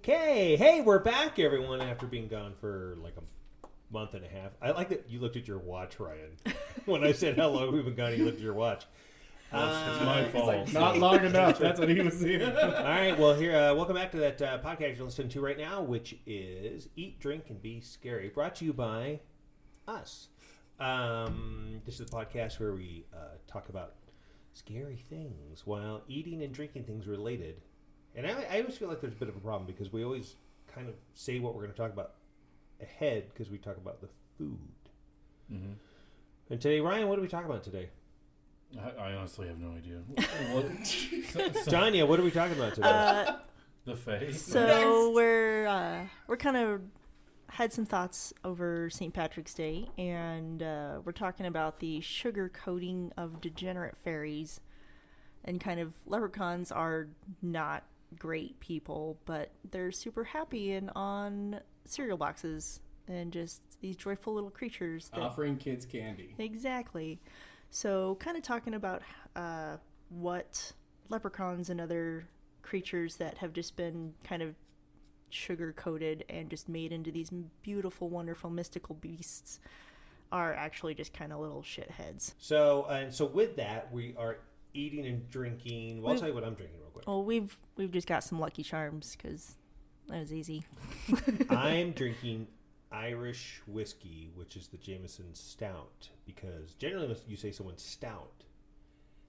Okay, hey, we're back, everyone, after being gone for like a month and a half. I like that you looked at your watch, Ryan. When I said hello, we've been gone, you looked at your watch. It's my fault. Like, not long enough. That's what he was saying. All right, well, here, welcome back to that podcast you're listening to right now, which is Eat, Drink, and Be Scary, brought to you by us. This is a podcast where we talk about scary things while eating and drinking things related. And I always feel like there's a bit of a problem because we always kind of say what we're going to talk about ahead because we talk about the food. Mm-hmm. And today, Ryan, what are we talking about today? I honestly have no idea. Janya, what are we talking about today? The Fae. So we're kind of had some thoughts over St. Patrick's Day, and we're talking about the sugar coating of degenerate fairies, and kind of leprechauns are not great people, but they're super happy and on cereal boxes and just these joyful little creatures that, offering kids candy. Exactly. So kind of talking about what leprechauns and other creatures that have just been kind of sugar coated and just made into these beautiful, wonderful, mystical beasts are actually just kind of little shitheads. So with that, we are eating and drinking. Well, I'll tell you what I'm drinking real quick. Well, we've just got some Lucky Charms because that was easy. I'm drinking Irish whiskey, which is the Jameson Stout, because generally when you say someone's stout,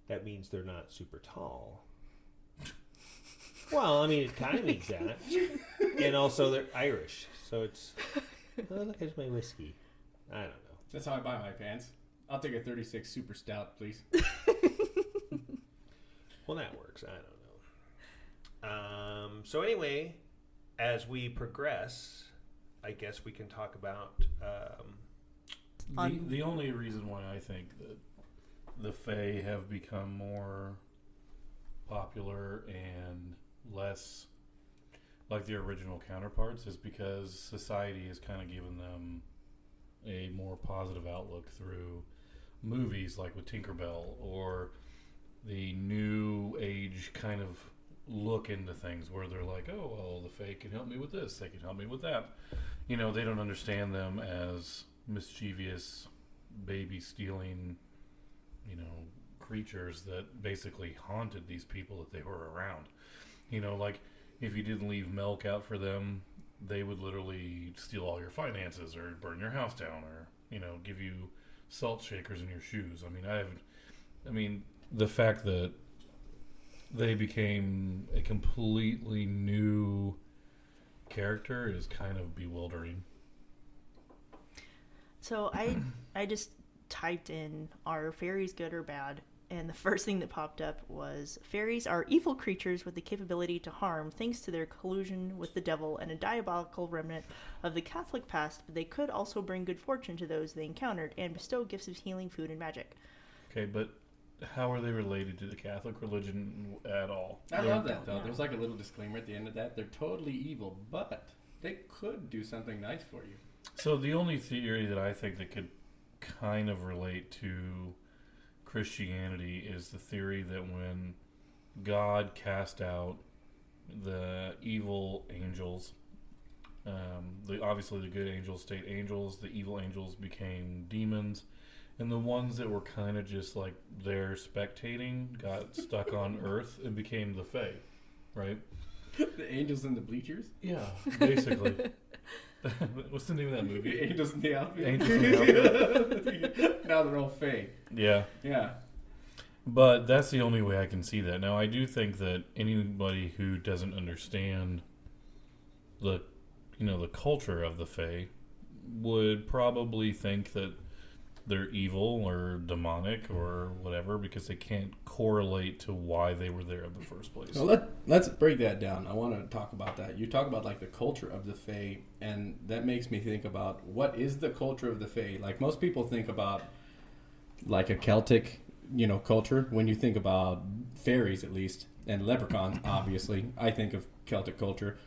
that means they're not super tall. Well, I mean, it kind of means that. And also they're Irish, so it's, oh, look, there's my whiskey. I don't know. That's how I buy my pants. I'll take a 36 super stout, please. Well, that works. I don't know. So anyway, as we progress, I guess we can talk about... The only reason why I think that the Fae have become more popular and less like their original counterparts is because society has kind of given them a more positive outlook through movies like with Tinkerbell or the new age kind of look into things where they're like, oh, well, the Fae can help me with this, they can help me with that. You know, they don't understand them as mischievous, baby-stealing, you know, creatures that basically haunted these people that they were around. You know, like, if you didn't leave milk out for them, they would literally steal all your finances or burn your house down or, you know, give you salt shakers in your shoes. I mean, the fact that they became a completely new character is kind of bewildering. So I just typed in, are fairies good or bad? And the first thing that popped up was, fairies are evil creatures with the capability to harm thanks to their collusion with the devil and a diabolical remnant of the Catholic past, but they could also bring good fortune to those they encountered and bestow gifts of healing, food, and magic. Okay, but how are they related to the Catholic religion at all? I love that, though. There's like a little disclaimer at the end of that. They're totally evil, but they could do something nice for you. So the only theory that I think that could kind of relate to Christianity is the theory that when God cast out the evil angels, obviously the good angels stayed angels, the evil angels became demons, and the ones that were kind of just like there spectating got stuck on Earth and became the Fae, right? The angels in the bleachers? Yeah, basically. What's the name of that movie? Angels in the outfield. Angels in the Outfield. Now they're all Fae. Yeah. Yeah. But that's the only way I can see that. Now, I do think that anybody who doesn't understand the culture of the Fae would probably think that they're evil or demonic or whatever because they can't correlate to why they were there in the first place. Well, let's break that down. I want to talk about that. You talk about like the culture of the Fae, and that makes me think about what is the culture of the Fae. Like most people think about like a Celtic, culture. When you think about fairies, at least, and leprechauns, obviously, I think of Celtic culture.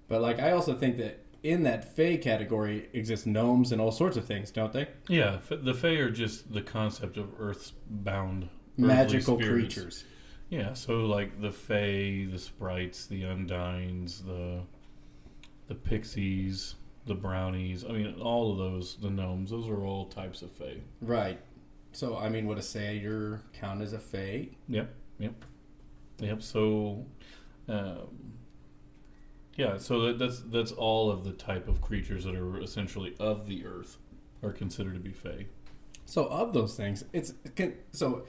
But like I also think that in that Fae category exist gnomes and all sorts of things, don't they? Yeah, the Fae are just the concept of earth-bound magical spirits. creatures. Yeah, so like the Fae, the sprites, the undines, the the pixies, the brownies. I mean, all of those, the gnomes, those are all types of fae. Right. So, I mean, would a satyr count as a fae? Yep. So, yeah. So that's all of the type of creatures that are essentially of the earth are considered to be fae. So, of those things, so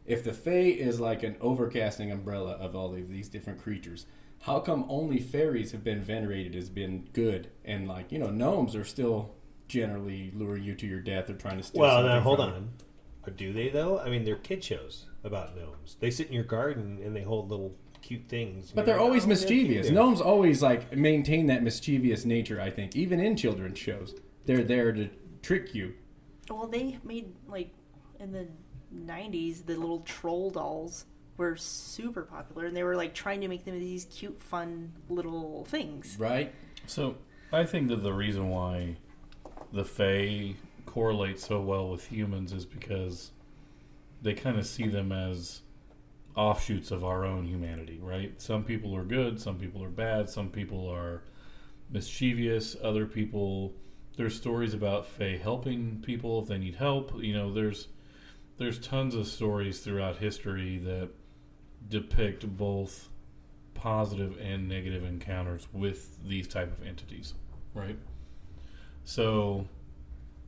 if the fae is like an overcasting umbrella of all of these different creatures, how come only fairies have been venerated as being good, and like gnomes are still generally luring you to your death or trying to steal? Well, now hold on. Do they though? I mean, they're kid shows about gnomes. They sit in your garden and they hold little cute things. But they're always mischievous. Gnomes always like maintain that mischievous nature. I think even in children's shows, they're there to trick you. Well, they made like in the 90s, the little troll dolls were super popular, and they were like trying to make them these cute, fun little things. Right. So I think that the reason why the fae correlate so well with humans is because they kind of see them as offshoots of our own humanity, right? Some people are good, some people are bad, some people are mischievous, other people... There's stories about fae helping people if they need help. There's tons of stories throughout history that depict both positive and negative encounters with these type of entities, right? So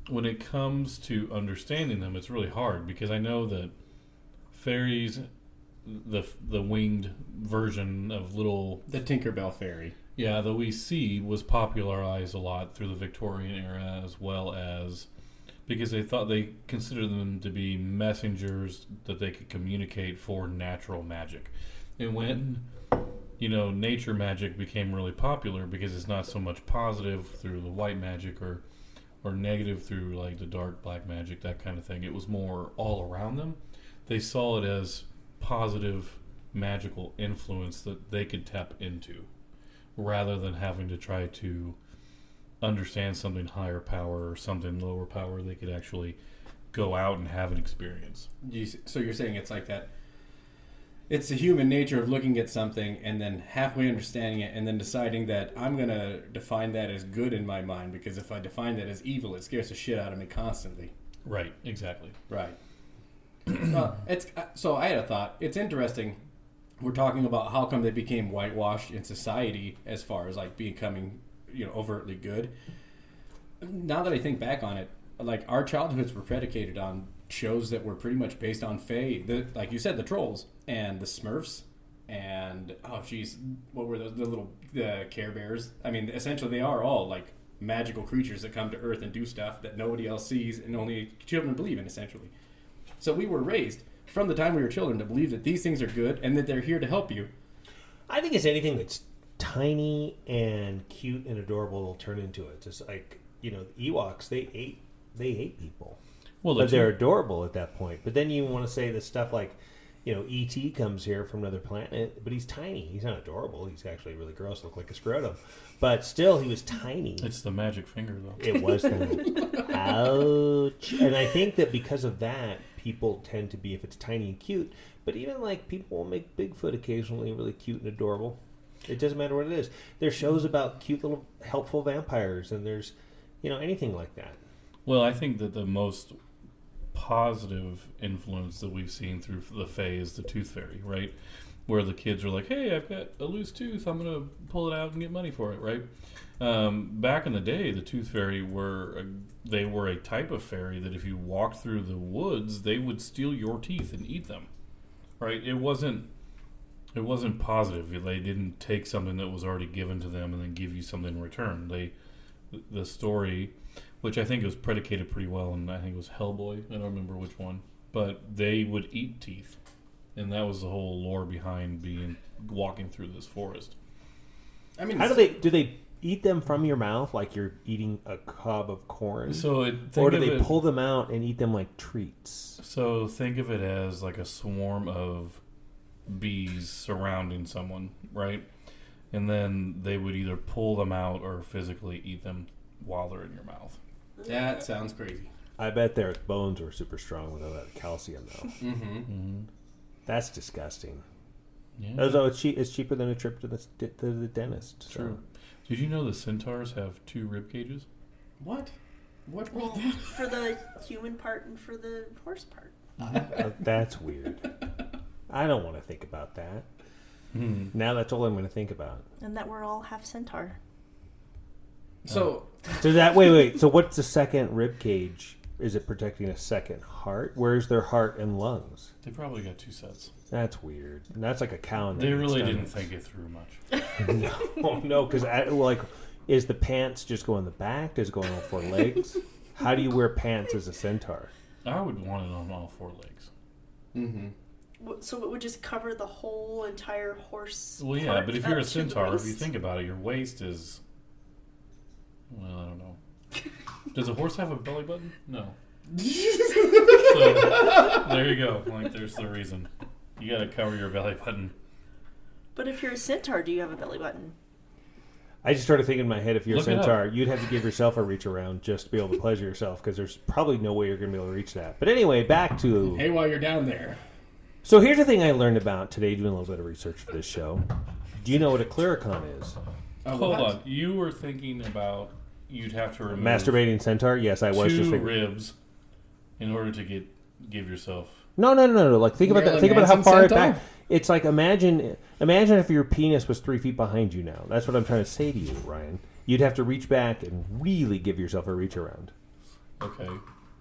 when it comes to understanding them, it's really hard because I know that fairies, the winged version of the Tinkerbell fairy, that we see was popularized a lot through the Victorian era, as well as because they considered them to be messengers that they could communicate for natural magic. And when nature magic became really popular because it's not so much positive through the white magic or negative through like the dark black magic, that kind of thing. It was more all around them. They saw it as positive magical influence that they could tap into rather than having to try to understand something higher power or something lower power. They could actually go out and have an experience. So you're saying it's like that. It's the human nature of looking at something and then halfway understanding it and then deciding that I'm going to define that as good in my mind, because if I define that as evil, it scares the shit out of me constantly. Right, exactly. Right. So I had a thought. It's interesting. We're talking about how come they became whitewashed in society as far as like becoming, overtly good. Now that I think back on it, like our childhoods were predicated on shows that were pretty much based on fae. Like you said, the trolls and the Smurfs and what were those? The Care Bears. I mean, essentially they are all like magical creatures that come to Earth and do stuff that nobody else sees and only children believe in, essentially. So we were raised from the time we were children to believe that these things are good and that they're here to help you. I think it's anything that's tiny and cute and adorable will turn into it. Just like the Ewoks, they ate people. Well, but they're adorable at that point. But then you want to say the stuff like, E.T. comes here from another planet, but he's tiny. He's not adorable. He's actually really gross, look like a scrotum. But still, he was tiny. It's the magic finger, though. It was ouch. And I think that because of that, people tend to be, if it's tiny and cute, but even like people will make Bigfoot occasionally really cute and adorable. It doesn't matter what it is. There's shows about cute little helpful vampires, and there's, anything like that. Well, I think that the most positive influence that we've seen through the Fae is the Tooth Fairy, right? Where the kids are like, hey, I've got a loose tooth, I'm going to pull it out and get money for it, right? Back in the day, the Tooth Fairy were a type of fairy that if you walked through the woods, they would steal your teeth and eat them, right? It wasn't positive. They didn't take something that was already given to them and then give you something in return. The story, which I think was predicated pretty well, and I think it was Hellboy. I don't remember which one, but they would eat teeth, and that was the whole lore behind walking through this forest. I mean, do they eat them from your mouth like you're eating a cob of corn? Or do they pull them out and eat them like treats? So think of it as like a swarm of bees surrounding someone, right? And then they would either pull them out or physically eat them while they're in your mouth. That sounds crazy. I bet their bones were super strong with all that calcium, though. Mm-hmm. That's disgusting. Yeah. Although it's cheaper than a trip to the dentist. True. Did you know the centaurs have 2 rib cages? What? What? Well, for the human part and for the horse part. That's weird. I don't want to think about that. Now that's all I'm going to think about. And that we're all half centaur. So that wait. So what's the second rib cage? Is it protecting a second heart? Where's their heart and lungs? They probably got 2 sets. That's weird. And that's like a cow. They really didn't think it through much. No, because is the pants just go on the back? Does it go on all 4 legs? How do you wear pants as a centaur? I would want it on all 4 legs. Mm-hmm. So it would just cover the whole entire horse. Well, yeah, but if you're a centaur, if you think about it, your waist is. Well, I don't know. Does a horse have a belly button? No. So, there you go. Like, there's the reason. You gotta cover your belly button. But if you're a centaur, do you have a belly button? I just started thinking in my head, if you're Look a it up. centaur, you'd have to give yourself a reach around just to be able to pleasure yourself, because there's probably no way you're going to be able to reach that. But anyway, back to... Hey, while you're down there. So here's the thing I learned about today, doing a little bit of research for this show. Do you know what a clericon is? Hold on. You were thinking about you'd have to remove Masturbating centaur? Yes, I was 2 just thinking. ribs in order to give yourself... No. Like, think about that. Think about how far it back... It's like, imagine if your penis was 3 feet behind you now. That's what I'm trying to say to you, Ryan. You'd have to reach back and really give yourself a reach around. Okay.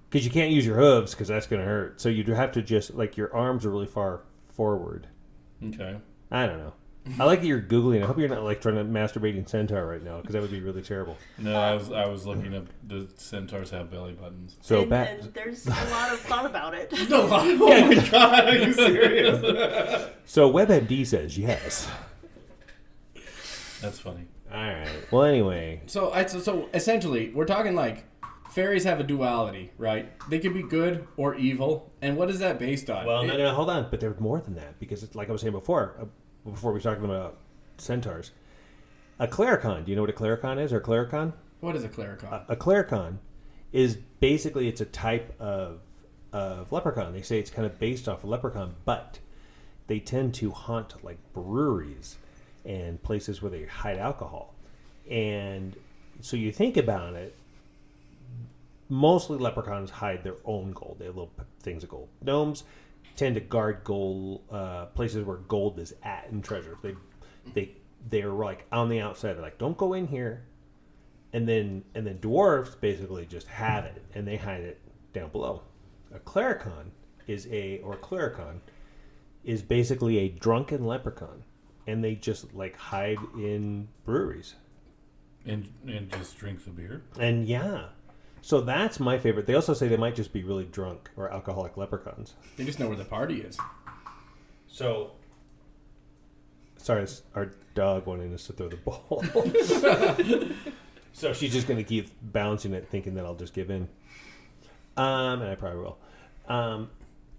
Because you can't use your hooves, because that's going to hurt. So you'd have to just, like, your arms are really far forward. Okay. I don't know. I like that you're Googling. I hope you're not, like, trying to masturbating centaur right now, because that would be really terrible. No, I was looking up the centaurs have belly buttons. So and there's a lot of thought about it. No, oh my God, are you serious? So WebMD says yes. That's funny. All right. Well, anyway. So essentially, we're talking like fairies have a duality, right? They could be good or evil. And what is that based on? Well, no, hold on. But there's more than that, because it's like I was saying before we were talking about centaurs. A clericon. Do you know what a clericon is, or a clericon? What is a clericon? A clericon is basically, it's a type of leprechaun. They say it's kind of based off of leprechaun, but they tend to haunt like breweries and places where they hide alcohol. And so you think about it, mostly leprechauns hide their own gold. They have little things of gold. Gnomes tend to guard gold, places where gold is at, and treasures. They're like on the outside. They're like, don't go in here. And then dwarves basically just have it, and they hide it down below. A clericon is basically a drunken leprechaun, and they just like hide in breweries And just drink the beer? and yeah. So that's my favorite. They also say they might just be really drunk or alcoholic leprechauns. They just know where the party is. So, sorry, our dog wanting us to throw the ball. So she's just going to keep bouncing it, thinking that I'll just give in. And I probably will.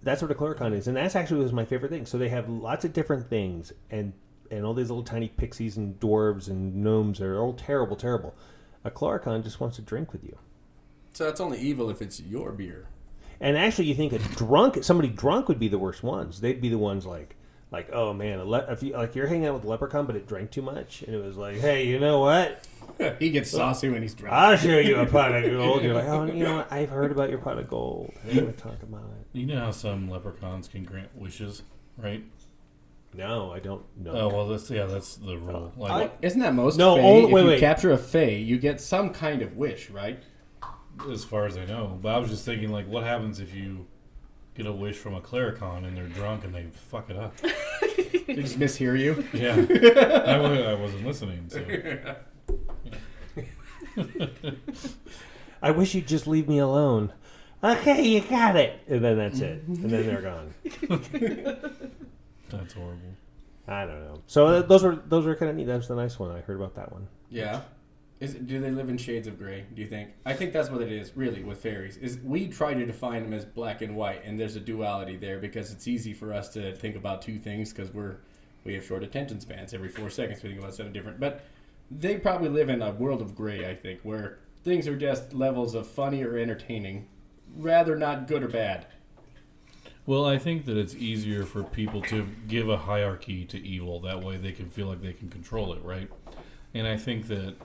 That's what a clericon is. And that's actually was my favorite thing. So they have lots of different things. And all these little tiny pixies and dwarves and gnomes are all terrible, terrible. A clericon just wants to drink with you. So that's only evil if it's your beer. And actually, you think somebody drunk would be the worst ones. They'd be the ones like, oh man, if you're hanging out with a leprechaun, but it drank too much, and it was like, hey, you know what? He gets saucy when he's drunk. I'll show you a pot of gold. You're like, oh, you know what? I've heard about your pot of gold. I want to talk about it. You know how some leprechauns can grant wishes, right? No, I don't know. Oh well, that's the rule. Like, Isn't that most No, fae? only- If wait, you wait. capture a fae, you get some kind of wish, right? as far as I know, but I was just thinking, like, what happens if you get a wish from a clericon and they're drunk and they fuck it up? They just mishear you. Yeah, I wasn't listening. So. I wish you'd just leave me alone. Okay, you got it. And then that's it. And then they're gone. That's horrible. I don't know. So those were kind of neat. That was the nice one. I heard about that one. Yeah. Do they live in shades of gray, do you think? I think that's what it is, really, with fairies. Is we try to define them as black and white, and there's a duality there because it's easy for us to think about two things because we have short attention spans. Every 4 seconds we think about something different. But they probably live in a world of gray, I think, where things are just levels of funny or entertaining, rather not good or bad. Well, I think that it's easier for people to give a hierarchy to evil. That way they can feel like they can control it, right? And I think that,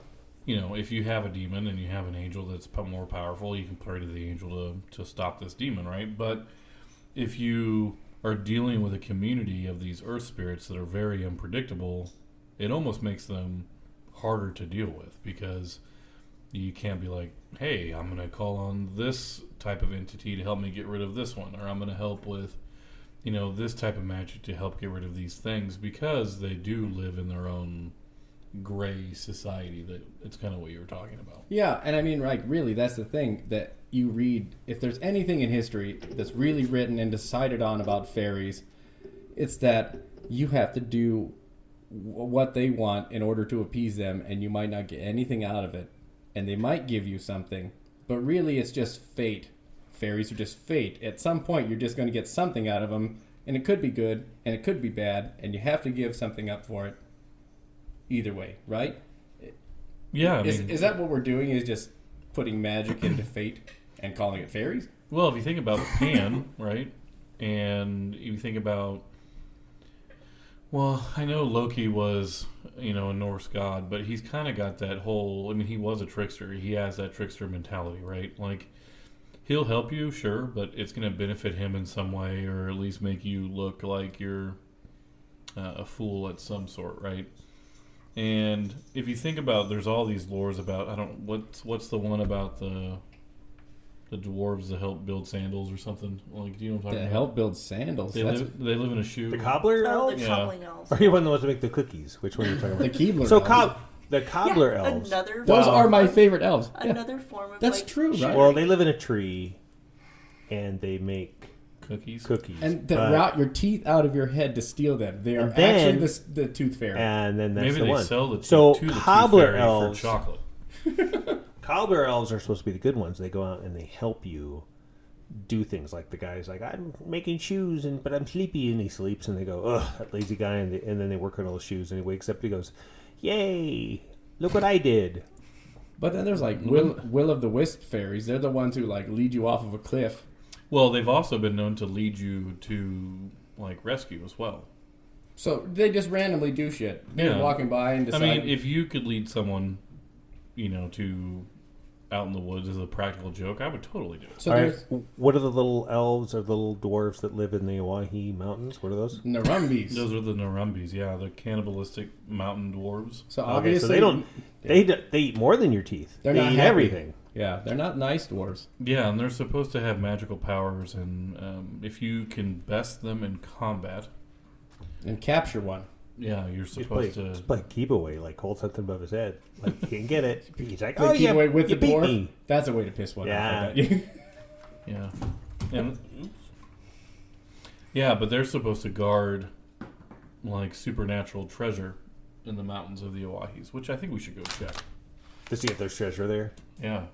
you know, if you have a demon and you have an angel that's more powerful, you can pray to the angel to stop this demon, right? But if you are dealing with a community of these earth spirits that are very unpredictable, it almost makes them harder to deal with, because you can't be like, hey, I'm going to call on this type of entity to help me get rid of this one, or I'm going to help with, you know, this type of magic to help get rid of these things, because they do live in their own gray society. That it's kind of what you were talking about. Yeah, and I mean, like, really, that's the thing that you read. If there's anything in history that's really written and decided on about fairies, it's that you have to do what they want in order to appease them, and you might not get anything out of it. And they might give you something, but really it's just fate. Fairies are just fate. At some point, you're just going to get something out of them, and it could be good, and it could be bad, and you have to give something up for it. Either way, right? Yeah. Is that what we're doing? Is just putting magic into fate and calling it fairies? Well, if you think about Pan, right, and you think about, well, I know Loki was, you know, a Norse god, but he's kind of got that whole, I mean, he was a trickster. He has that trickster mentality, right? Like, he'll help you, sure, but it's going to benefit him in some way, or at least make you look like you're a fool at some sort, right? And if you think about, there's all these lores about, what's the one about the dwarves that help build sandals or something? Like, do you know what I'm talking about? Help build sandals. They live in a shoe. The cobbler Oh, elves? the Yeah. cobbling elves. Or you one of the ones that make the cookies? Which one are you talking The about? Keebler So elves. the cobbler Yeah, elves. Another Those form are my of- favorite elves. Yeah. Another form of That's like, true, right? Well, they live in a tree, and they make Cookies. And they but- route your teeth out of your head to steal them. They are And then- actually the tooth fairy. and then that's Maybe the they one. sell the So to the tooth cobbler fairy elves- for chocolate. Cobbler elves are supposed to be the good ones. They go out and they help you do things. Like the guy's like, I'm making shoes, but I'm sleepy, and he sleeps, and they go, ugh, that lazy guy, and then they work on all the shoes, and he wakes up and he goes, yay, look what I did. But then there's like Will of the Wisp fairies. They're the ones who like lead you off of a cliff. Well, they've also been known to lead you to, like, rescue as well. So they just randomly do shit. They're Yeah. walking by and decide. I mean, if you could lead someone, you know, to out in the woods as a practical joke, I would totally do it. so All there's right, what are the little elves or the little dwarves that live in the Oahe Mountains? What are those? Narumbis. Those are the Narumbis, yeah, the cannibalistic mountain dwarves. So Okay, obviously so they don't. They eat more than your teeth. They're they not eat happy. everything. Yeah, they're not nice dwarves. Yeah, and they're supposed to have magical powers, and if you can best them in combat, And capture one. yeah, you're Just supposed to. play keep away, like hold something above his head, like he can get it. He's like, Play oh keep yeah, away with you the beat dwarf. me. That's a way to piss one Yeah. off. I bet. Yeah. And yeah, but they're supposed to guard like supernatural treasure in the mountains of the Oahes, which I think we should go check. To see if there's treasure there. Yeah.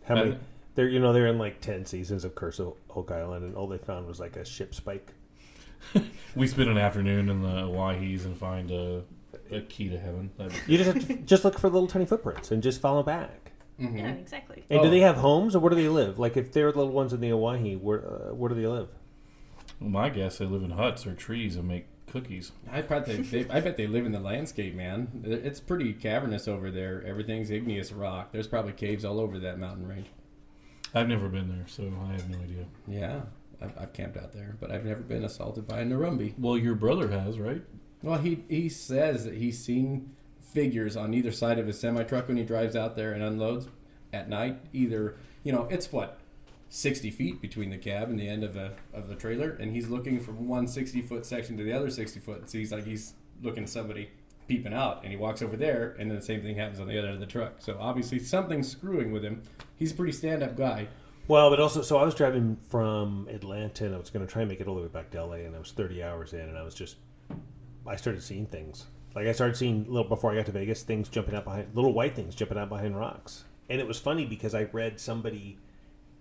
How many? And- They're in like 10 seasons of Curse of Oak Island, and all they found was like a ship spike. We spend an afternoon in the Oahes and find a key to heaven. You just have to just look for little tiny footprints and just follow back. Mhm. Yeah, exactly. And Oh. do they have homes, or where do they live? Like if they're little ones in the Oahe, where do they live? Well, my guess, they live in huts or trees and make cookies. I bet they live in the landscape, man. It's pretty cavernous over there. Everything's igneous rock. There's probably caves all over that mountain range. I've never been there, so I have no idea. Yeah, I've camped out there, but I've never been assaulted by a Narumbi. Well, your brother has, right? Well, he says that he's seen figures on either side of his semi-truck when he drives out there and unloads at night. Either, it's 60 feet between the cab and the end of the trailer, and he's looking from one 60-foot section to the other 60-foot. So he's looking at somebody peeping out, and he walks over there, and then the same thing happens on the other end of the truck. So obviously something's screwing with him. He's a pretty stand-up guy. Well, but also, so I was driving from Atlanta, and I was going to try and make it all the way back to LA, and I was 30 hours in, and I started seeing things. Like I started seeing, before I got to Vegas, things jumping out behind, little white things jumping out behind rocks. And it was funny because I read somebody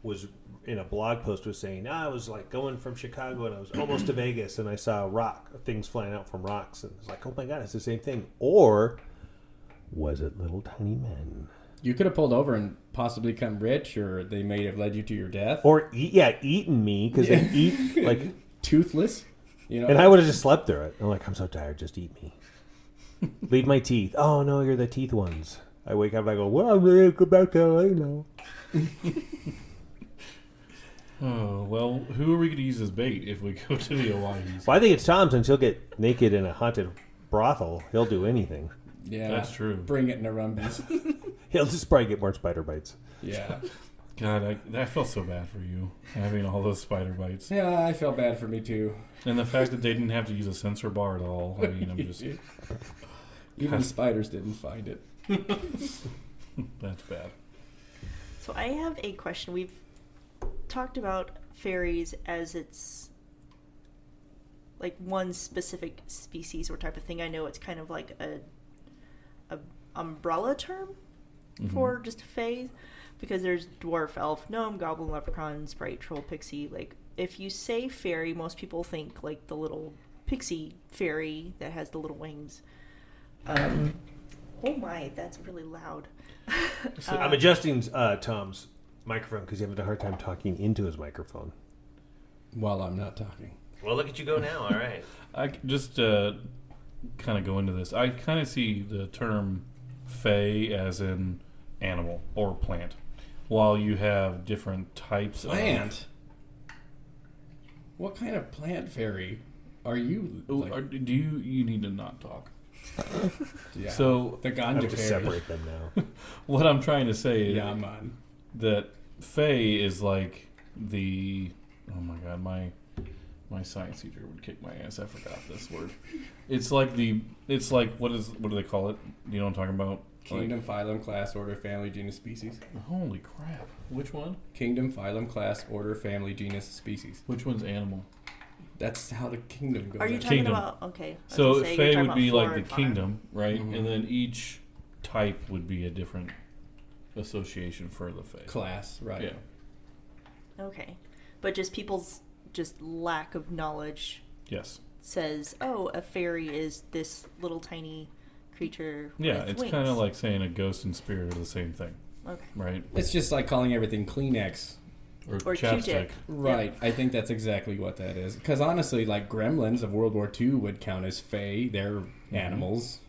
was in a blog post was saying, I was like going from Chicago and I was almost to Vegas, and I saw things flying out from rocks, and I was like, oh my God, it's the same thing. Or was it little tiny men? You could have pulled over and possibly become rich, or they may have led you to your death. Or eaten me, because they eat like Toothless, and I would have just slept through it. I'm like, I'm so tired, just eat me. Leave my teeth. Oh, no, you're the teeth ones. I wake up and I go, well, I'm ready to go back to LA now. Oh, well, who are we going to use as bait if we go to the Hawaii's? Well, I think it's Tom, since he'll get naked in a haunted brothel. He'll do anything. Yeah, That's true. Bring it in a rumbies. He'll just probably get more spider bites. Yeah. God, I felt so bad for you, having all those spider bites. Yeah, I felt bad for me too. And the fact that they didn't have to use a sensor bar at all. I mean, I'm just... Even spiders didn't find it. That's bad. So I have a question. We've talked about fairies as it's like one specific species or type of thing. I know it's kind of like a umbrella term for just a fae, because there's dwarf, elf, gnome, goblin, leprechaun, sprite, troll, pixie. Like, if you say fairy, most people think like the little pixie fairy that has the little wings. Oh my, that's really loud. So I'm adjusting Tom's microphone because he's having a hard time talking into his microphone. While I'm not talking. Well, look at you go now. All right. I just kind of go into this. I kind of see the term fae as in animal or plant, while you have different types Plant? What kind of plant fairy are you? Do you need to not talk? Yeah. So the I ganja have to fairy. separate them now. what I'm trying to say is Yeah, man. that fae is like the... Oh my god, my science teacher would kick my ass. I forgot this word. It's like what do they call it? You know what I'm talking about? Kingdom, phylum, class, order, family, genus, species. Holy crap. Which one? Kingdom, phylum, class, order, family, genus, species. Which one's animal? That's how the kingdom goes. Are you out. talking Kingdom. about... Okay. I was So gonna say, you're fae talking would be about like flora the and fauna. kingdom, right? Mhm. And then each type would be a different association for the fae. Class, right? Yeah. Okay. But just people's just lack of knowledge Yes. says, oh, a fairy is this little tiny creature Yeah, with it's wings. kind of like saying a ghost and spirit are the same thing, Okay. right? It's just like calling everything Kleenex. Or chapstick. Q-tip. Right. I think that's exactly what that is. Because honestly, like gremlins of World War II would count as fae. They're animals.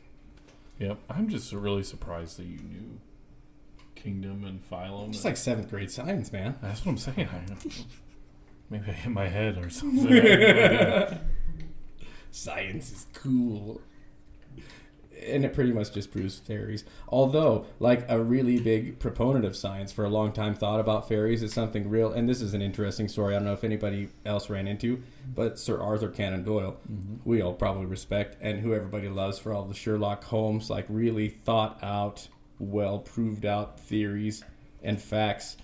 Yep. I'm just really surprised that you knew kingdom and phylum. It's like 7th grade science, man. That's what I'm saying. Maybe I hit my head or something. I have no idea. Science is cool. And it pretty much just proves fairies. Although, like a really big proponent of science for a long time thought about fairies as something real. And this is an interesting story. I don't know if anybody else ran into, but Sir Arthur Conan Doyle, we all probably respect, and who everybody loves for all the Sherlock Holmes, like really thought out, well proved out theories and facts,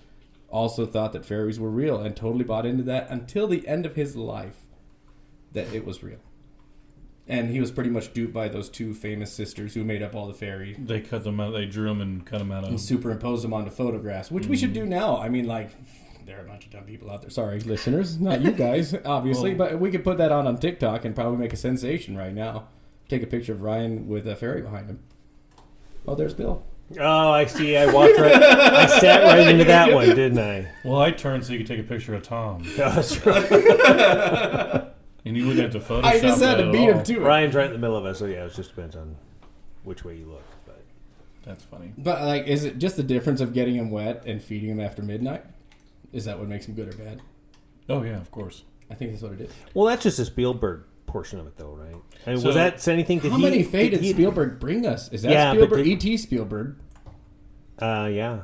also thought that fairies were real and totally bought into that until the end of his life that it was real. And he was pretty much duped by those two famous sisters who made up all the fairies They cut them out. They drew them and cut them out and of. superimposed them onto photographs, which we should do now. I mean, like, there are a bunch of dumb people out there. Sorry, listeners. Not you guys, obviously. Well- but we could put that on TikTok and probably make a sensation right now. Take a picture of Ryan with a fairy behind him. Oh, there's Bill. Oh, I see. I walked right. I sat right into that one, didn't I? Well, I turned so you could take a picture of Tom, That's right. and you wouldn't have to Photoshop I just had that to at beat all. him to it. Ryan's right in the middle of it, so yeah, it just depends on which way you look. But That's funny. But, like, is it just the difference of getting him wet and feeding him after midnight? Is that what makes him good or bad? Oh yeah, of course. I think that's what it is. well, that's just the Spielberg portion of it, though, right? And So- was that anything that How he? many Fae did he- Spielberg bring us? Is that Yeah, but Spielberg? did- E.T. Spielberg. Yeah.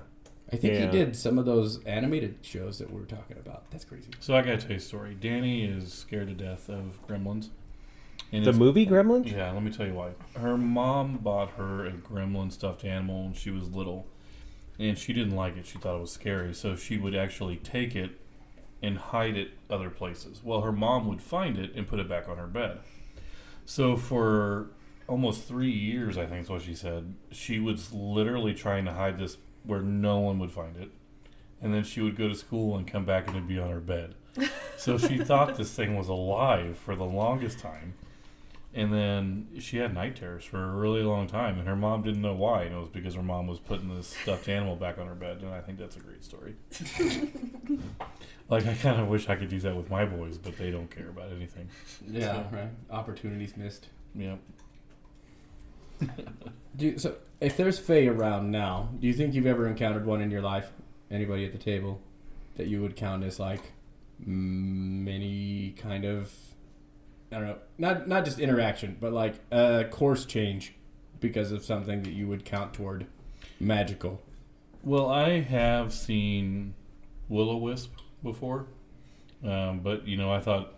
I think he Yeah. did some of those animated shows that we were talking about. That's crazy. So I gotta tell you a story. Danny is scared to death of gremlins. And The it's- movie Gremlins. Yeah, let me tell you why. Her mom bought her a gremlin stuffed animal when she was little, and she didn't like it. She thought it was scary, so she would actually take it and hide it other places. Well, her mom would find it and put it back on her bed. So for almost 3 years, I think is what she said, she was literally trying to hide this where no one would find it. And then she would go to school and come back and it'd be on her bed. So she thought this thing was alive for the longest time. And then she had night terrors for a really long time, and her mom didn't know why. And it was because her mom was putting this stuffed animal back on her bed, and I think that's a great story. Like, I kind of wish I could use that with my boys, but they don't care about anything. Yeah, right. Opportunities missed. Yep. So, if there's Fae around now, do you think you've ever encountered one in your life? Anybody at the table that you would count as like any kind of, I don't know, not just interaction, but like a course change because of something that you would count toward magical? Well, I have seen will-o-wisp before, but I thought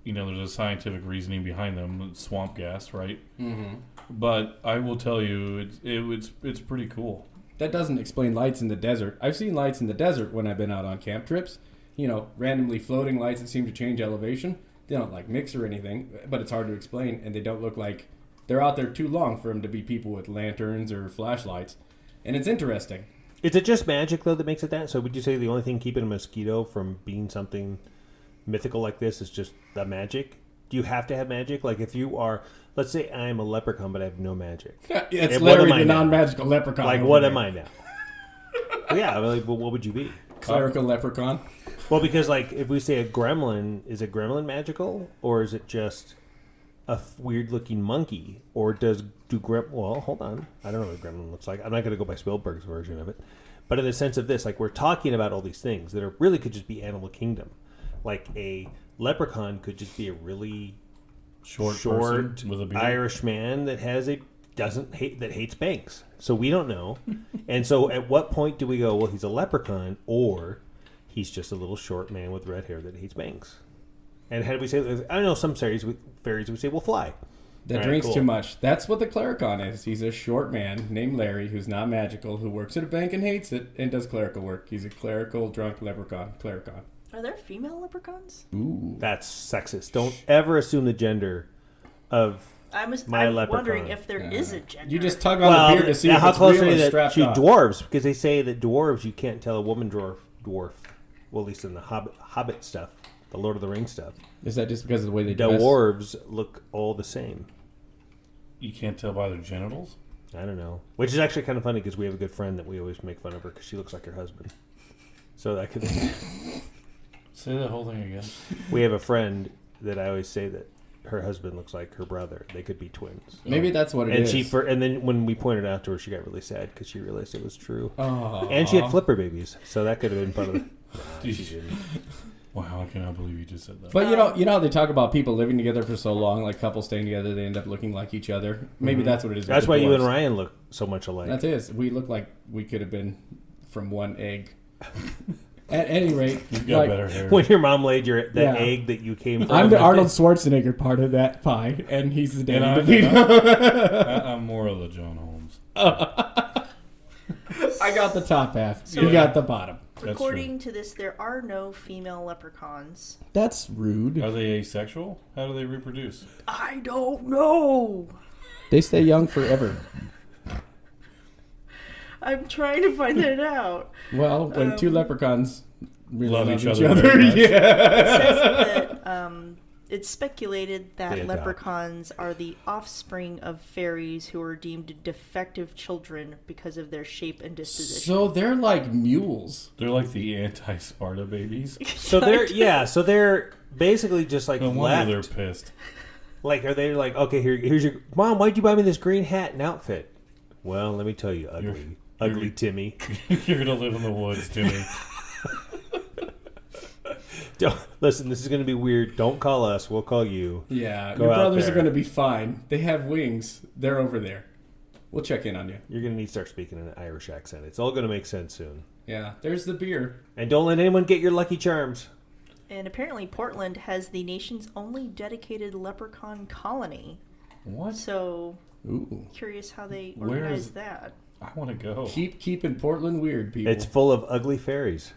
there's a scientific reasoning behind them. It's swamp gas, right? Mm-hmm. But I will tell you, it's pretty cool. That doesn't explain lights in the desert. I've seen lights in the desert when I've been out on camp trips. Randomly floating lights that seem to change elevation. They don't like mix or anything, but it's hard to explain, and they don't look like they're out there too long for them to be people with lanterns or flashlights. And it's interesting. Is it just magic, though, that makes it that? So would you say the only thing keeping a mosquito from being something mythical like this is just the magic? Do you have to have magic? Like if you are, let's say I'm a leprechaun, but I have no magic. It's Larry the non-magical leprechaun. Like, what am I now? Yeah, like, well, what would you be? Clerical leprechaun. Well, because like if we say a gremlin, is a gremlin magical? Or is it just a weird-looking monkey? Or well, hold on. I don't know what a gremlin looks like. I'm not going to go by Spielberg's version of it. But in the sense of this, like we're talking about all these things that really could just be animal kingdom. Like a leprechaun could just be a really short with a beard. Irish man that hates banks. So we don't know. And so at what point do we go, well, he's a leprechaun, or he's just a little short man with red hair that hates banks? And how do we say, I don't know, some fairies would say, well, fly. That drinks too much. That's what the clericon is. He's a short man named Larry who's not magical, who works at a bank and hates it and does clerical work. He's a clerical drunk leprechaun. Clericon. Are there female leprechauns? Ooh. That's sexist. Don't ever assume the gender of I'm leprechaun. wondering if there is a gender. You just tug on the beard to see if how it's close real are or you strapped to on. dwarves? Because they say that dwarves, you can't tell a woman dwarf. Well, at least in the Hobbit stuff, the Lord of the Rings stuff. Is that just because of the way they dress? Dwarves look all the same. You can't tell by their genitals? I don't know. Which is actually kind of funny because we have a good friend that we always make fun of her because she looks like her husband. So that could. Say that whole thing again. We have a friend that I always say that her husband looks like her brother. They could be twins. Maybe that's what it is. And then when we pointed it out to her, she got really sad because she realized it was true. Aww. And she had flipper babies, so that could have been part of it. Nah, she didn't. Wow, I cannot believe you just said that. But you know how they talk about people living together for so long, like couples staying together, they end up looking like each other. Maybe that's what it is. That's why you and Ryan look so much alike. That is. We look like we could have been from one egg. At any rate, you've got better hair. When your mom laid egg that you came from. I'm the Arnold Schwarzenegger part of that pie, and he's the Danny DeVito. I'm more of the John Holmes. I got the top half. So you got the bottom. According to this, there are no female leprechauns. That's rude. Are they asexual? How do they reproduce? I don't know. They stay young forever. I'm trying to find that out. Well, when two leprechauns really love each other, very much. yeah. It says that it's speculated that leprechauns are the offspring of fairies who are deemed defective children because of their shape and disposition. So they're like mules. They're like the anti-Sparta babies. So they're basically just like No left. wonder they're pissed. Like, are they like, okay, here's your mom? Why'd you buy me this green hat and outfit? Well, let me tell you, ugly Timmy. You're gonna live in the woods, Timmy. Listen, this is going to be weird. Don't call us. We'll call you. Yeah, your brothers are going to be fine. They have wings. They're over there. We'll check in on you. You're going to need to start speaking in an Irish accent. It's all going to make sense soon. Yeah, there's the beer. And don't let anyone get your Lucky Charms. And apparently Portland has the nation's only dedicated leprechaun colony. What? So, Ooh. Curious how they organize that. I want to go. Keeping Portland weird, people. It's full of ugly fairies.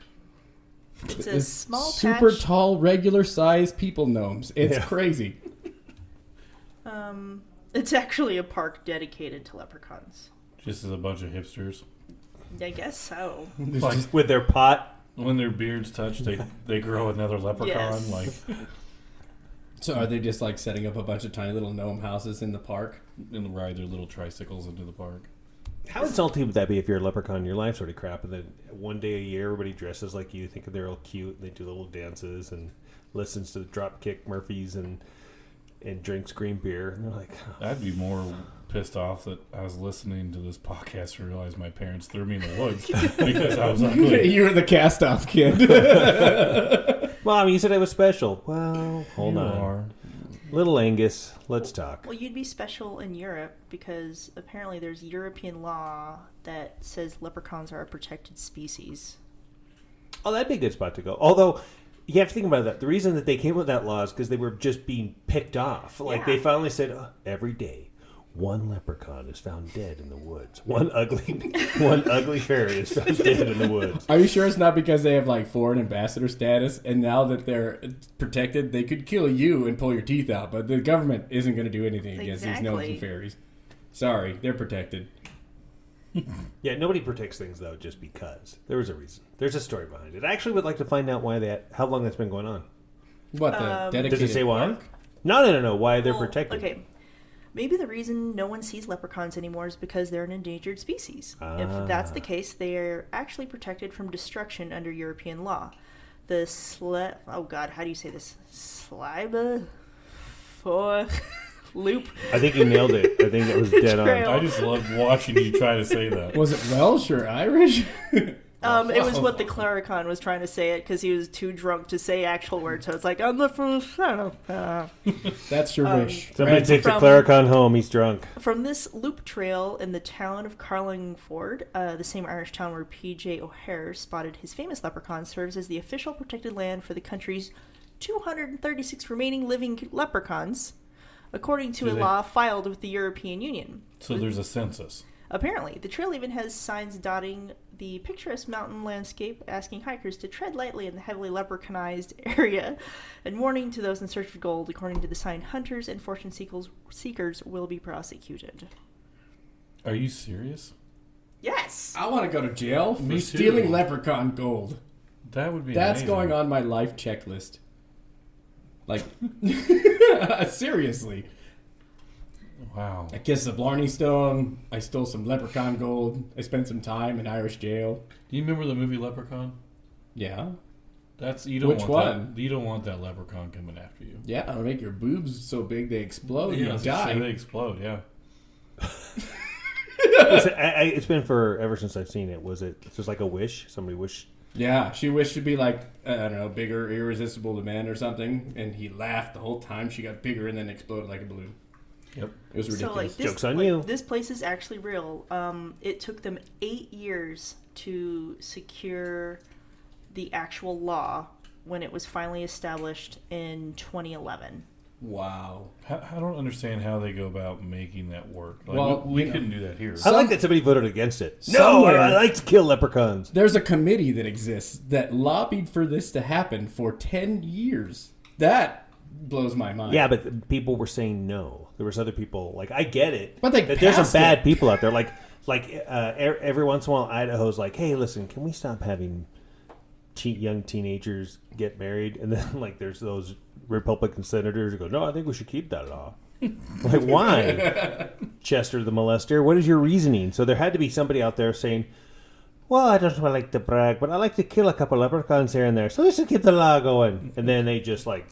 It's a small super patch. tall, regular-sized people gnomes. It's crazy. It's actually a park dedicated to leprechauns. Just as a bunch of hipsters. I guess so. Like with their pot. When their beards touch, they grow another leprechaun. Yes. Like, So are they just like setting up a bunch of tiny little gnome houses in the park? and ride their little tricycles into the park. How insulting would that be if you're a leprechaun? Your life's already crap, and then one day a year, everybody dresses like you, think they're all cute, and they do little dances and listens to the Dropkick Murphys, and and drinks green beer. And they're like, oh. I'd be more pissed off that I was listening to this podcast and realized my parents threw me in the woods because I was ugly. You were the cast-off kid. Mom, you said I was special. Well, hold You on. are. Little Angus, let's talk. Well, you'd be special in Europe because apparently there's European law that says leprechauns are a protected species. Oh, that'd be a good spot to go. Although, you have to think about that. The reason that they came with that law is because they were just being picked off. Like, they finally said, every day, one leprechaun is found dead in the woods. One ugly fairy is found dead in the woods. Are you sure it's not because they have like foreign ambassador status, and now that they're protected, they could kill you and pull your teeth out, but the government isn't going to do anything against these gnomes and fairies. Sorry, they're protected. Yeah, nobody protects things though just because. There was a reason. There's a story behind it. I actually would like to find out how long that's been going on. What, the dedicated Does it say why? park? No. Why they're protected? Okay. Maybe the reason no one sees leprechauns anymore is because they're an endangered species. If that's the case, they are actually protected from destruction under European law. The oh God, how do you say this? Slibe for loop. I think you nailed it. I think that was dead on. I just loved watching you try to say that. Was it Welsh or Irish? It was what the clericon was trying to say it because he was too drunk to say actual words. So it's like, on the first, I don't know. That's your wish. Somebody takes a clericon home. He's drunk. From this loop trail in the town of Carlingford, the same Irish town where P.J. O'Hare spotted his famous leprechaun, serves as the official protected land for the country's 236 remaining living leprechauns, according to a law filed with the European Union. So there's a census. Apparently, the trail even has signs dotting the picturesque mountain landscape, asking hikers to tread lightly in the heavily leprechaunized area, and warning to those in search of gold. According to the sign, hunters and fortune seekers will be prosecuted. Are you serious? Yes! I want to go to jail for Me too. stealing leprechaun gold. That would be That's amazing. going on my life checklist. Like, seriously. Wow. I kissed a Blarney Stone. I stole some leprechaun gold. I spent some time in Irish jail. Do you remember the movie Leprechaun? Yeah. You don't Which want one? That. You don't want that leprechaun coming after you. Yeah, it'll make your boobs so big they explode and Yeah, you I was gonna say die. they explode. Yeah. It's been ever since I've seen it. Was it just like a wish? Somebody wished? Yeah, she wished to be like, I don't know, bigger, irresistible to men or something. And he laughed the whole time. She got bigger and then exploded like a balloon. Yep. It was ridiculous. So, like, this, Joke's on you. This place is actually real. It took them 8 years to secure the actual law when it was finally established in 2011. Wow. I don't understand how they go about making that work. Like, Well, we you know, couldn't do that here. I like that somebody voted against it. No, Somewhere- I like to kill leprechauns. There's a committee that exists that lobbied for this to happen for 10 years. That blows my mind. Yeah, but people were saying no. There was other people. Like, I get it. But they that there's some passed bad it. people out there. Every once in a while, Idaho's like, hey, listen, can we stop having young teenagers get married? And then, like, there's those Republican senators who go, no, I think we should keep that law. Like, why? Chester the molester, what is your reasoning? So there had to be somebody out there saying, well, I don't like to brag, but I like to kill a couple leprechauns here and there, so let's just keep the law going. And then they just, like,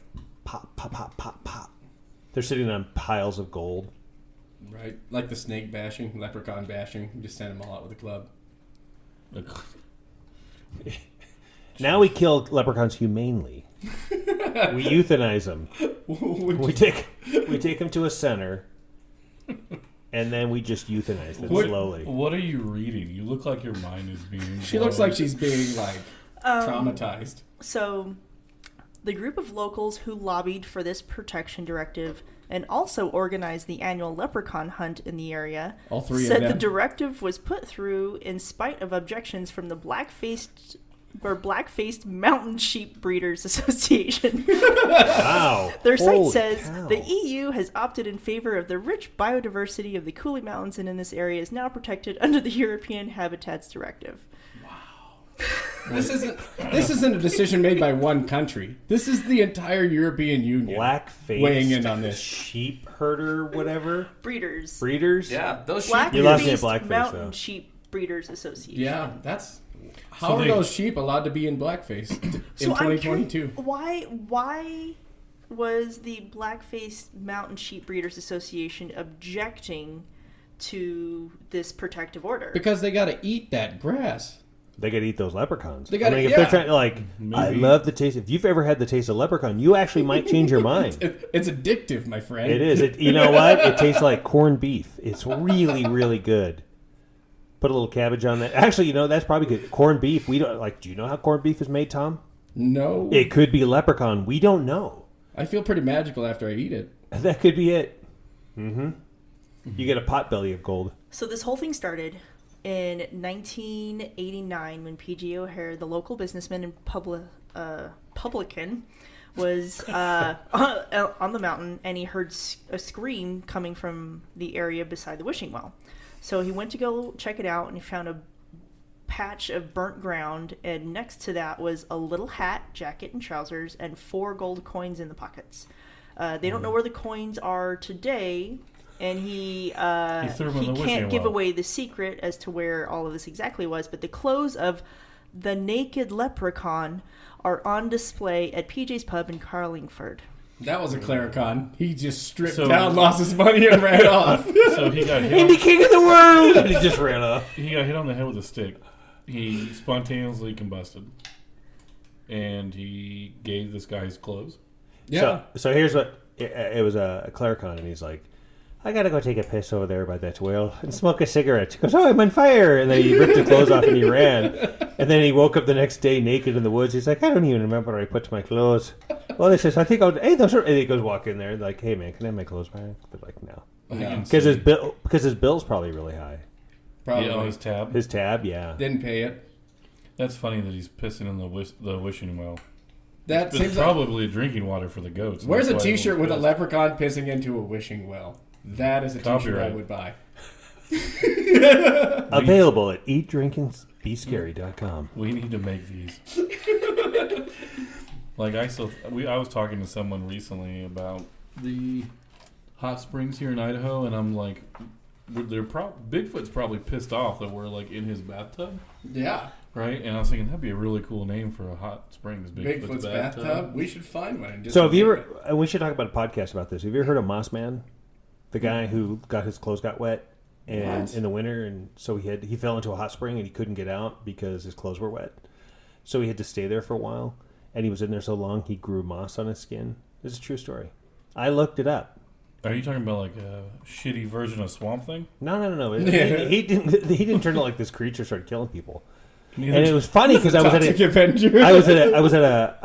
pop, pop, pop, pop, pop. They're sitting on piles of gold. Right? Like the snake bashing, leprechaun bashing. You just send them all out with a club. Now we kill leprechauns humanely. We euthanize them. We take them to a center, and then we just euthanize them slowly. What are you reading? You look like your mind is being. She looks blown. like she's being, like, traumatized. So, the group of locals who lobbied for this protection directive and also organized the annual leprechaun hunt in the area All three of said them. the directive was put through in spite of objections from the black-faced Mountain Sheep Breeders Association. Wow. Their site Holy says cow. the EU has opted in favor of the rich biodiversity of the Cooley Mountains and in this area is now protected under the European Habitats Directive. This isn't a decision made by one country. This is the entire European Union. Black-faced weighing in on this. sheep herder, whatever. Breeders. Breeders? Yeah, those sheep. Black You lost me at Faced blackface, Mountain though. Sheep Breeders Association. Yeah, that's... How So are they- those sheep allowed to be in blackface in So I'm 2022? curious, why was the Black-Faced Mountain Sheep Breeders Association objecting to this protective order? Because they got to eat that grass. They got to eat those leprechauns. They gotta- if yeah. they're trying to, I Maybe. love the taste. If you've ever had the taste of leprechaun, you actually might change your mind. It's addictive, my friend. It is. You know what? It tastes like corned beef. It's really, really good. Put a little cabbage on that. Actually, that's probably good. Corned beef. We don't like. Do you know how corned beef is made, Tom? No. It could be leprechaun. We don't know. I feel pretty magical after I eat it. That could be it. Mm-hmm. You get a pot belly of gold. So this whole thing started in 1989 when P.G. O'Hare, the local businessman and publican, was on the mountain, and he heard a scream coming from the area beside the wishing well. So he went to go check it out, and he found a patch of burnt ground, and next to that was a little hat, jacket, and trousers, and 4 gold coins in the pockets. They don't know where the coins are today, and he threw 'em in the wishing can't give well. away the secret as to where all of this exactly was, but the clothes of the naked leprechaun are on display at PJ's Pub in Carlingford. That was a Claricon. He just stripped So- down, lost his money, and ran off. So he got I'm hit. the king of the world! And he just ran off. He got hit on the head with a stick. He spontaneously combusted, and he gave this guy his clothes. Yeah. So here's what it was a Claricon, and he's like, I gotta go take a piss over there by that whale and smoke a cigarette. He goes, oh, I'm on fire! And then he ripped his clothes off and he ran. And then he woke up the next day naked in the woods. He's like, I don't even remember where I put my clothes. Well, he says, I think hey, those are. And he goes walk in there and like, hey man, can I have my clothes back? They're like, no, No. because his bill's probably really high. Probably. Yeah, on his tab. His tab, yeah. Didn't pay it. That's funny that he's pissing in the wishing well. That It's seems like... probably drinking water for the goats. and Where's a that's why T-shirt with a everyone's leprechaun pissing into a wishing well? That is a T-shirt I Copyright. would buy. Available at eatdrinkandbescary.com. pissed. We need to make these. Like I was talking to someone recently about the hot springs here in Idaho, and I'm like, Bigfoot's probably pissed off that we're like in his bathtub, Yeah. right? And I was thinking that'd be a really cool name for a hot springs. Bigfoot's bathtub. We should find one. And just So have you name ever? And we should talk about a podcast about this. Have you ever heard of Moss Man, the guy who got his clothes got wet and What? in the winter, and so he fell into a hot spring and he couldn't get out because his clothes were wet. So he had to stay there for a while, and he was in there so long he grew moss on his skin. This is a true story. I looked it up. Are you talking about like a shitty version of Swamp Thing? No. He didn't. He didn't turn into like this creature started killing people. Neither And it was funny because I was at Toxic a, Avenger. I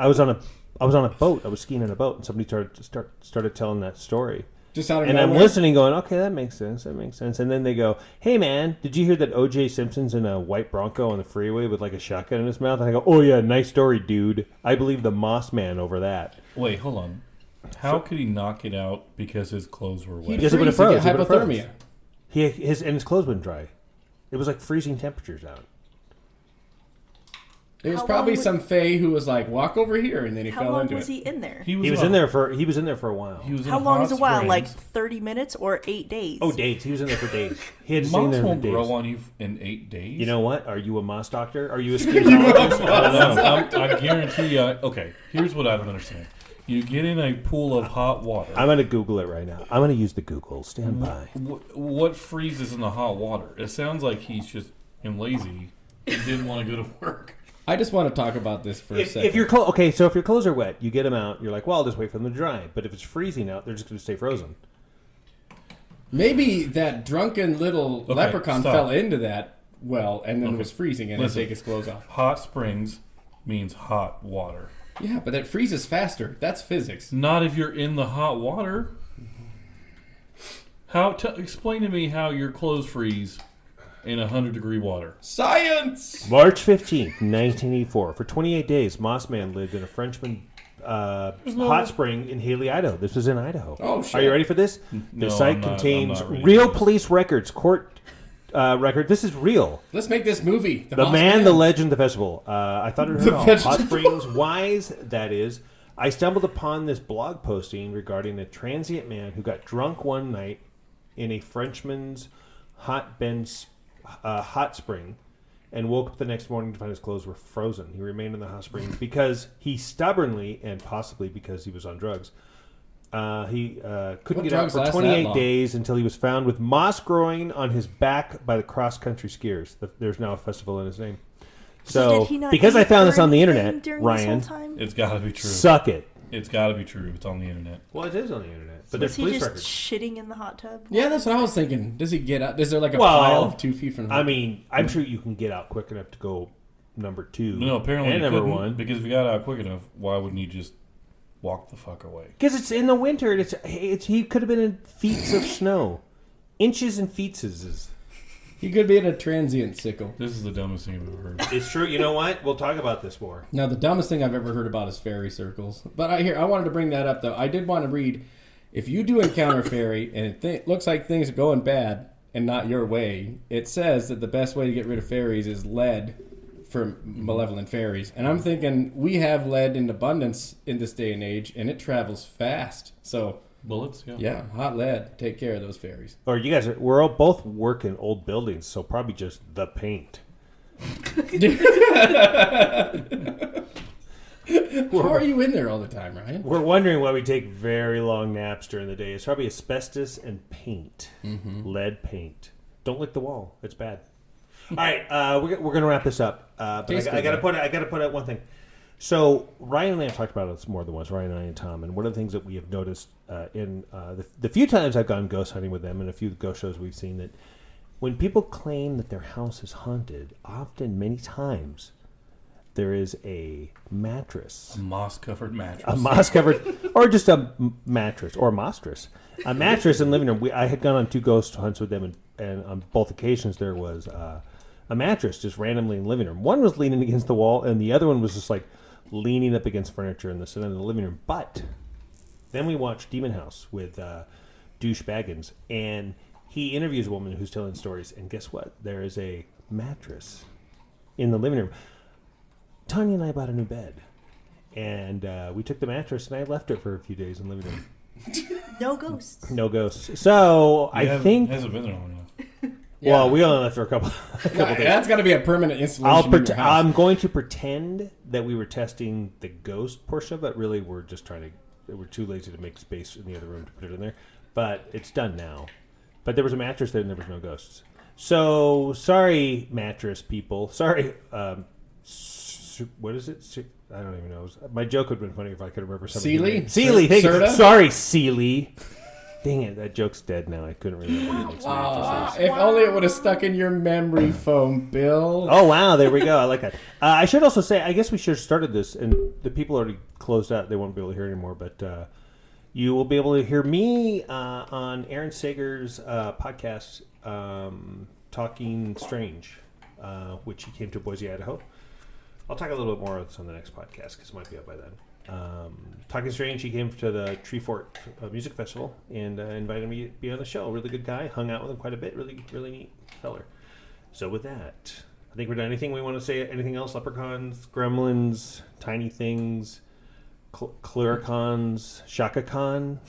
was on a boat. I was skiing on a boat, and somebody started telling that story. Just out of And I'm nowhere. listening, going, okay, that makes sense. And then they go, hey, man, did you hear that O.J. Simpson's in a white Bronco on the freeway with like a shotgun in his mouth? And I go, oh, yeah, nice story, dude. I believe the Moss Man over that. Wait, hold on. How could he knock it out because his clothes were wet? He'd Yes, it would've freeze, he'd froze, get it would've hypothermia. His clothes wouldn't dry. It was like freezing temperatures out. There was How probably long some fae who was like, walk over here, and then he How fell long into was it. he in there? He was in there for a while. He was in How long hot is a while? springs. Like 30 minutes or 8 days? Oh, days. He was in there for days. He had to stay Moss there for won't days. grow on you in 8 days. You know what? Are you a moss doctor? Are you a skinologist? I don't know. I guarantee you. Okay, here's what I don't understand. You get in a pool of hot water. I'm going to Google it right now. I'm going to use the Google. Stand by. What freezes in the hot water? It sounds like he's just lazy and didn't want to go to work. I just want to talk about this for a second. If your so if your clothes are wet, you get them out. You're like, well, I'll just wait for them to dry. But if it's freezing out, they're just going to stay frozen. Maybe that drunken little Okay, leprechaun stop. fell into that well and then Okay. was freezing and had to Listen. take his clothes off. Hot springs means hot water. Yeah, but it freezes faster. That's physics. Not if you're in the hot water. Explain to me how your clothes freeze in 100-degree water. Science! March 15th, 1984. For 28 days, Moss Man lived in a Frenchman hot spring in Haley, Idaho. This was in Idaho. Oh, shit. Are you ready for this? No, The site I'm not contains ready for real this. police records, court record. This is real. Let's make this movie. The Moss Man, the Legend, the Festival. I thought it The heard all. vegetable. Hot Springs, Wise, that is. I stumbled upon this blog posting regarding a transient man who got drunk one night in a Frenchman's hot spring and woke up the next morning to find his clothes were frozen. He remained in the hot spring because he stubbornly, and possibly because he was on drugs, He couldn't What get out drugs for last that 28 long? days until he was found with moss growing on his back by the cross-country skiers. There's now a festival in his name. So, did he not because I eat found or this on the anything internet, during this whole Ryan, time? It's got to be true. suck it. It's got to be true. It's on the internet. Well, it is on the internet. But Was there's he police just records. shitting in the hot tub? Yeah, that's what I was thinking. Does he get out? Is there like a Well, pile 2 feet from him? I mean, I'm sure you can get out quick enough to go number 2. No, apparently and he number couldn't, 1. because if he got out quick enough, why wouldn't he just walk the fuck away? Because it's in the winter. And it's he could have been in feet of snow. Inches and feet is. He could be in a transient sickle. This is the dumbest thing I've ever heard. It's true. You know what? We'll talk about this more. Now, the dumbest thing I've ever heard about is fairy circles. But I wanted to bring that up, though. I did want to read, if you do encounter a fairy and it looks like things are going bad and not your way, it says that the best way to get rid of fairies is lead for malevolent fairies. And I'm thinking, we have lead in abundance in this day and age, and it travels fast. So, Bullets? Yeah. yeah, hot lead. Take care of those fairies. Or you guys, we're all both work in old buildings, so probably just the paint. How are you in there all the time, Ryan? We're wondering why we take very long naps during the day. It's probably asbestos and paint, lead paint. Don't lick the wall; it's bad. All right, we're gonna wrap this up. But Tastes I gotta good, put out one thing. So Ryan and I have talked about this more than once. Ryan and I and Tom, and one of the things that we have noticed in the few times I've gone ghost hunting with them, and a few ghost shows we've seen, that when people claim that their house is haunted, often, many times, there is a mattress. A moss-covered mattress. A moss-covered, or just a mattress, or a mostress. A mattress in the living room. I had gone on 2 ghost hunts with them, and on both occasions there was a mattress just randomly in the living room. One was leaning against the wall, and the other one was just like leaning up against furniture in the center of the living room. But then we watched Demon House with Douche Baggins, and he interviews a woman who's telling stories, and guess what? There is a mattress in the living room. Tanya and I bought a new bed, and we took the mattress, and I left it for a few days in the living room. No ghosts. No ghosts. So I think. It hasn't been there long enough. Well, we only left for a couple days. That's got to be a permanent installation in your house. I'm going to pretend that we were testing the ghost portion of it. Really, we're just we're too lazy to make space in the other room to put it in there. But it's done now. But there was a mattress there, and there was no ghosts. So sorry, mattress people. Sorry. What is it? I don't even know. My joke would have been funny if I could remember something. Sealy? Sealy. Thank you. Serta? Sorry, Sealy. Dang it, that joke's dead now. I couldn't remember. If only it would have stuck in your memory foam, Bill. Oh, wow. There we go. I like that. I should also say, I guess we should have started this, and the people already closed out. They won't be able to hear anymore, but you will be able to hear me on Aaron Sager's podcast, Talking Strange, which he came to Boise, Idaho. I'll talk a little bit more on this on the next podcast because it might be up by then. Talking Strange, he came to the Tree Fort Music Festival and invited me to be on the show. Really good guy. Hung out with him quite a bit. Really, really neat feller. So with that, I think we're done. Anything we want to say? Anything else? Leprechauns, gremlins, tiny things, Cluricons, Shaka Khan,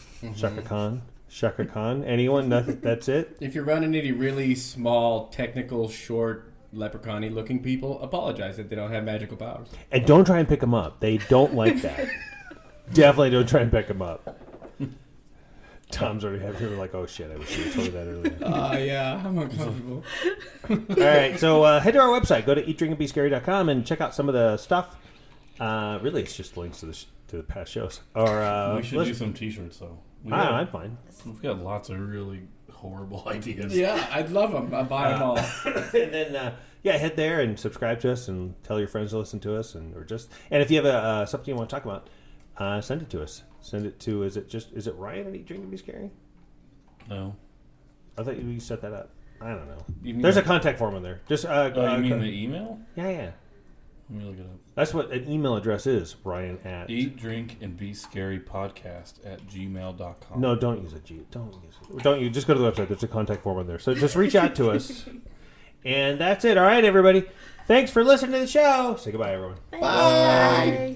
Shaka Khan. Anyone? Nothing. That's it. If you're running into really small, technical, short, leprechaun-y looking people, apologize that they don't have magical powers. And don't try and pick them up. They don't like that. Definitely don't try and pick them up. Tom's already had people like, oh shit, I wish you told me that earlier. Yeah, I'm uncomfortable. All right, so head to our website. Go to eatdrinkandbescary.com and check out some of the stuff. Really, it's just links to the past shows. Or we should do some T-shirts though. I'm fine. We've got lots of really horrible ideas. Yeah, I'd love them. I'd buy them all. And then head there and subscribe to us and tell your friends to listen to us, and if you have something you want to talk about, send it to us. Send it to is it Ryan at Eat Drink and Be Scary? No. I thought you set that up. I don't know. You There's a contact form in there. Just you mean the email? Yeah. Let me look it up. That's what an email address is. Ryan at Eat, Drink, and Be Scary podcast at gmail.com. No, don't use it. Don't you just go to the website. There's a contact form in there. So just reach out to us. And that's it. All right, everybody. Thanks for listening to the show. Say goodbye, everyone. Bye.